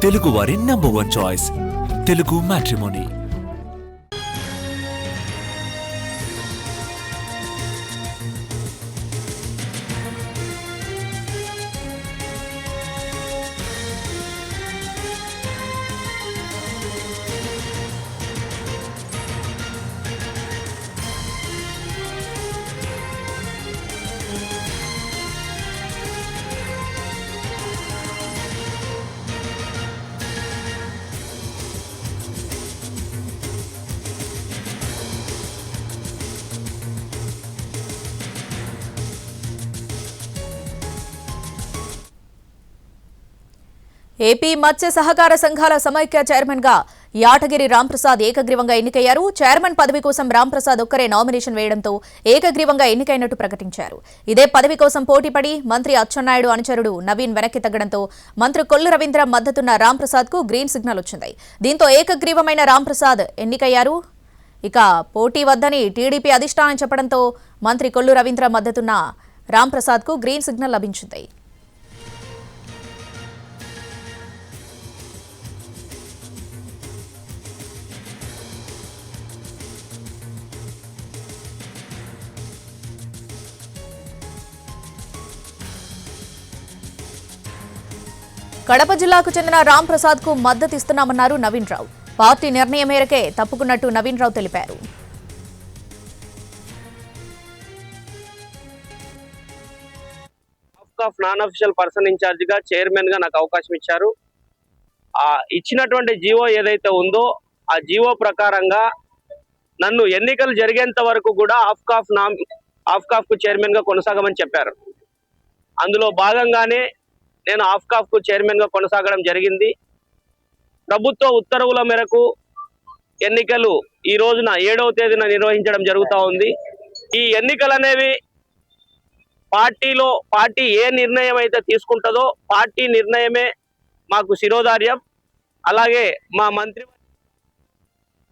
తెలుగువారి #1 choice Telugu matrimony. AP మత్స్య సహకార సంఘాల సమైక్య చైర్మన్ గా యాటగిరి రాంప్రసాద్ ఏకగ్రీవంగా ఎన్నికయ్యారు. చైర్మన్ పదవి కోసం రాంప్రసాద్ ఒక్కరే నామినేషన్ వేయడంతో ఏకగ్రీవంగా ఎన్నికైనట్టు ప్రకటించారు. ఇదే పదవి కోసం పోటీపడి మంత్రి అచ్చెన్నాయుడు అనుచరుడు నవీన్ వెనక్కి తగ్గడంతో మంత్రి కొల్లు రవీంద్ర మద్దతున్న రాంప్రసాద్ కు గ్రీన్ సిగ్నల్ వచ్చింది. దీంతో ఏకగ్రీవమైన రాంప్రసాద్ ఎన్నికయ్యారు. ఇక పోటీ వద్దని టీడీపీ అధిష్టానం చెప్పడంతో మంత్రి కొల్లు రవీంద్ర మద్దతున్న రాంప్రసాద్ కు గ్రీన్ సిగ్నల్ లభించింది. కడప జిల్లాకు చెందిన రాంప్రసాద్ కు మద్దతు ఇస్తున్నామన్నారు నవీన్ రావు. పార్టీ నిర్ణయం మేరకే తప్పుకున్నట్టు నవీన్ రావు తెలిపారు. నాన్ అఫీషియల్ పర్సన్ ఇన్ఛార్జ్ గా చైర్మన్ గా నాకు అవకాశం ఇచ్చారు. ఇచ్చినటువంటి జీవో ఏదైతే ఉందో ఆ జీవో ప్రకారంగా నన్ను ఎన్నికలు జరిగేంత వరకు కూడా ఆఫ్కాఫ్ కు చైర్మన్ గా కొనసాగమని చెప్పారు. అందులో భాగంగానే నేను ఆఫ్కాఫ్ కు చైర్మన్ గా కొనసాగడం జరిగింది. ప్రభుత్వ ఉత్తర్వుల మేరకు ఎన్నికలు ఈ రోజున 7వ తేదీన నిర్వహించడం జరుగుతూ ఉంది. ఈ ఎన్నికలు అనేవి పార్టీ ఏ నిర్ణయం అయితే తీసుకుంటుందో పార్టీ నిర్ణయమే మాకు శిరోధార్యం. అలాగే మా మంత్రి